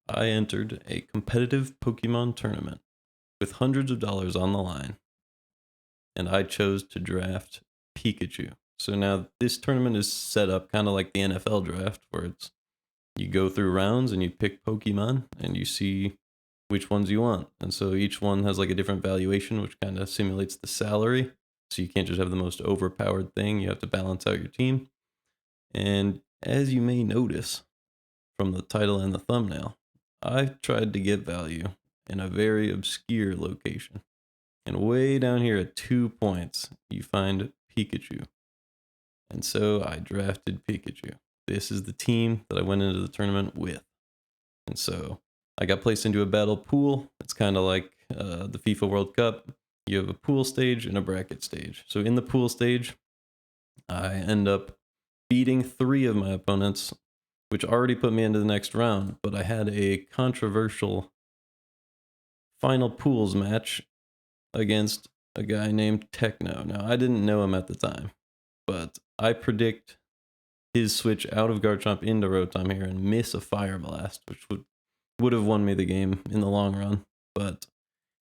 I entered a competitive Pokemon tournament with hundreds of dollars on the line, and I chose to draft Pikachu. So now this tournament is set up kind of like the NFL draft, where it's you go through rounds and you pick Pokemon and you see which ones you want. And so each one has like a different valuation, which kind of simulates the salary. So you can't just have the most overpowered thing. You have to balance out your team. And as you may notice from the title and the thumbnail, I tried to get value in a very obscure location. And way down here at 2 points, you find Pikachu. And so I drafted Pikachu. This is the team that I went into the tournament with. And so I got placed into a battle pool. It's kind of like the FIFA World Cup. You have a pool stage and a bracket stage. So in the pool stage, I end up beating 3 of my opponents, which already put me into the next round. But I had a controversial final pools match against a guy named Techno. Now, I didn't know him at the time, but I predict his switch out of Garchomp into Rotom here and miss a Fire Blast, which would have won me the game in the long run. But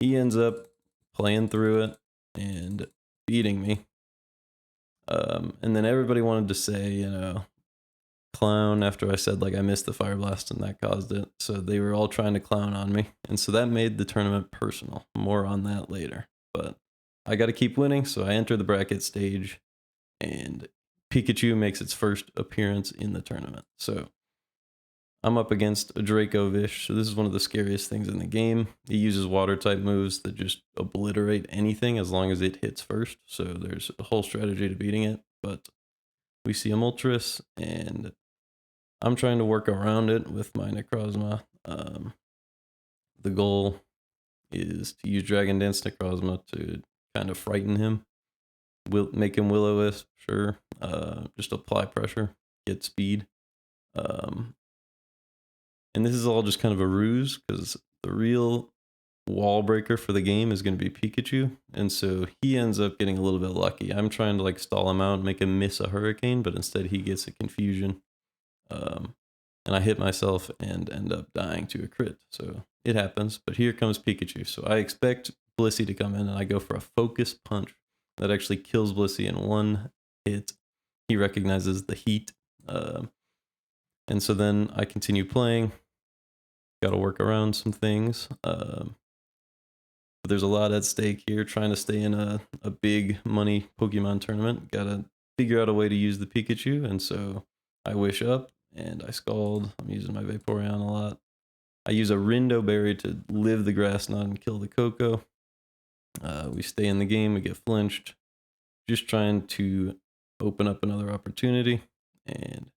he ends up playing through it and beating me. And then everybody wanted to say, clown after I said like I missed the Fire Blast and that caused it. So they were all trying to clown on me. And so that made the tournament personal. More on that later. But I got to keep winning, so I enter the bracket stage and Pikachu makes its first appearance in the tournament. So I'm up against a Dracovish. So this is one of the scariest things in the game. It uses water type moves that just obliterate anything as long as it hits first. So there's a whole strategy to beating it. But we see a Moltres, and I'm trying to work around it with my Necrozma. The goal is to use Dragon Dance Necrozma to kind of frighten him. Make him Will-O-Wisp, sure. Just apply pressure, get speed. And this is all just kind of a ruse because the real wall breaker for the game is going to be Pikachu. And so he ends up getting a little bit lucky. I'm trying to like stall him out, make him miss a Hurricane, but instead he gets a Confusion. And I hit myself and end up dying to a crit. So it happens, but here comes Pikachu. So I expect Blissey to come in and I go for a Focus Punch that actually kills Blissey in one hit. He recognizes the heat. And so then I continue playing. Got to work around some things. But there's a lot at stake here, trying to stay in a big money Pokemon tournament. Got to figure out a way to use the Pikachu. And so I wish up and I Scald. I'm using my Vaporeon a lot. I use a Rindo Berry to live the Grass Knot and kill the Coco. We stay in the game, we get flinched. Just trying to open up another opportunity. And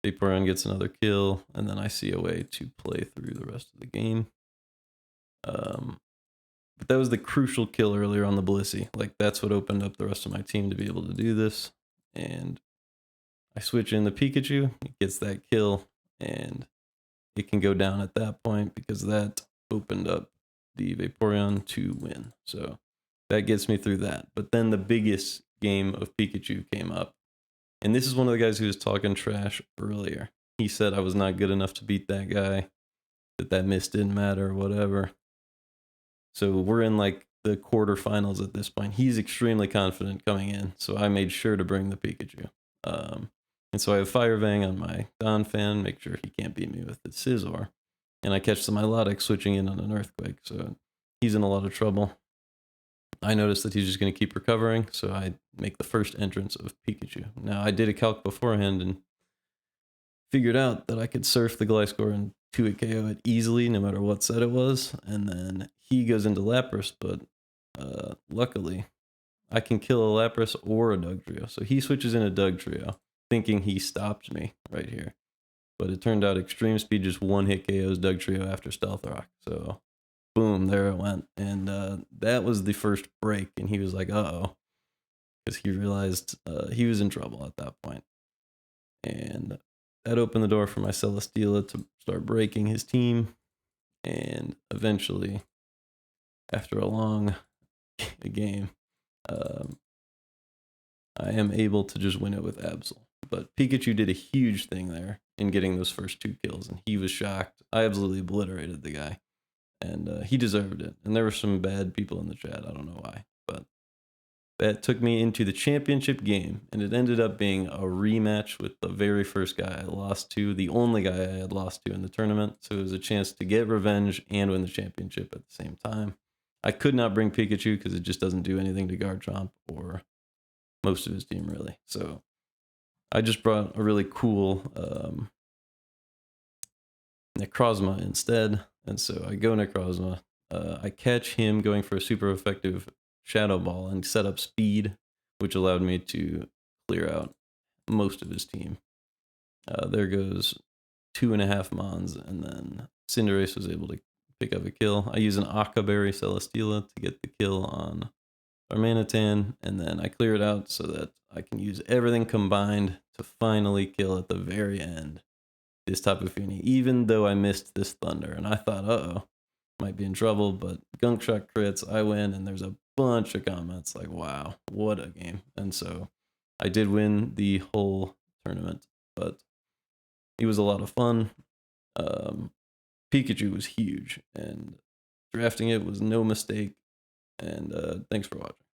Vaporeon gets another kill. And then I see a way to play through the rest of the game. But that was the crucial kill earlier on the Blissey. Like, that's what opened up the rest of my team to be able to do this. And I switch in the Pikachu. It gets that kill. And it can go down at that point because that opened up the Vaporeon to win. So that gets me through that. But then the biggest game of Pikachu came up. And this is one of the guys who was talking trash earlier. He said I was not good enough to beat that guy, that miss didn't matter or whatever. So we're in like the quarterfinals at this point. He's extremely confident coming in. So I made sure to bring the Pikachu. And so I have Fire Fang on my Donphan, make sure he can't beat me with the Scizor. And I catch the Milotic switching in on an Earthquake, so he's in a lot of trouble. I notice that he's just going to keep recovering, so I make the first entrance of Pikachu. Now, I did a calc beforehand and figured out that I could surf the Gliscor and 2-hit KO it easily, no matter what set it was. And then he goes into Lapras, but luckily, I can kill a Lapras or a Dugtrio. So he switches in a Dugtrio, thinking he stopped me right here. But it turned out Extreme Speed just one-hit KOs Dugtrio after Stealth Rock. So, boom, there it went. And that was the first break, and he was like, uh-oh. Because he realized he was in trouble at that point. And that opened the door for my Celesteela to start breaking his team. And eventually, after a long game, I am able to just win it with Absol. But Pikachu did a huge thing there. in getting those first 2 kills, and he was shocked. I absolutely obliterated the guy, and he deserved it. And there were some bad people in the chat. I don't know why, but that took me into the championship game, and it ended up being a rematch with the very first guy I lost to, the only guy I had lost to in the tournament. So it was a chance to get revenge and win the championship at the same time. I could not bring Pikachu because it just doesn't do anything to Garchomp or most of his team, really. So I just brought a really cool Necrozma instead. And so I go Necrozma. I catch him going for a super effective Shadow Ball and set up speed, which allowed me to clear out most of his team. There goes 2.5 Mons, and then Cinderace was able to pick up a kill. I use an Akaberry Celesteela to get the kill on Darmanitan, and then I clear it out so that I can use everything combined to finally kill at the very end this Tapu Fini, even though I missed this Thunder. And I thought, uh-oh, might be in trouble, but Gunk Shot crits, I win, and there's a bunch of comments like, wow, what a game. And so I did win the whole tournament, but it was a lot of fun. Pikachu was huge, and drafting it was no mistake. And thanks for watching.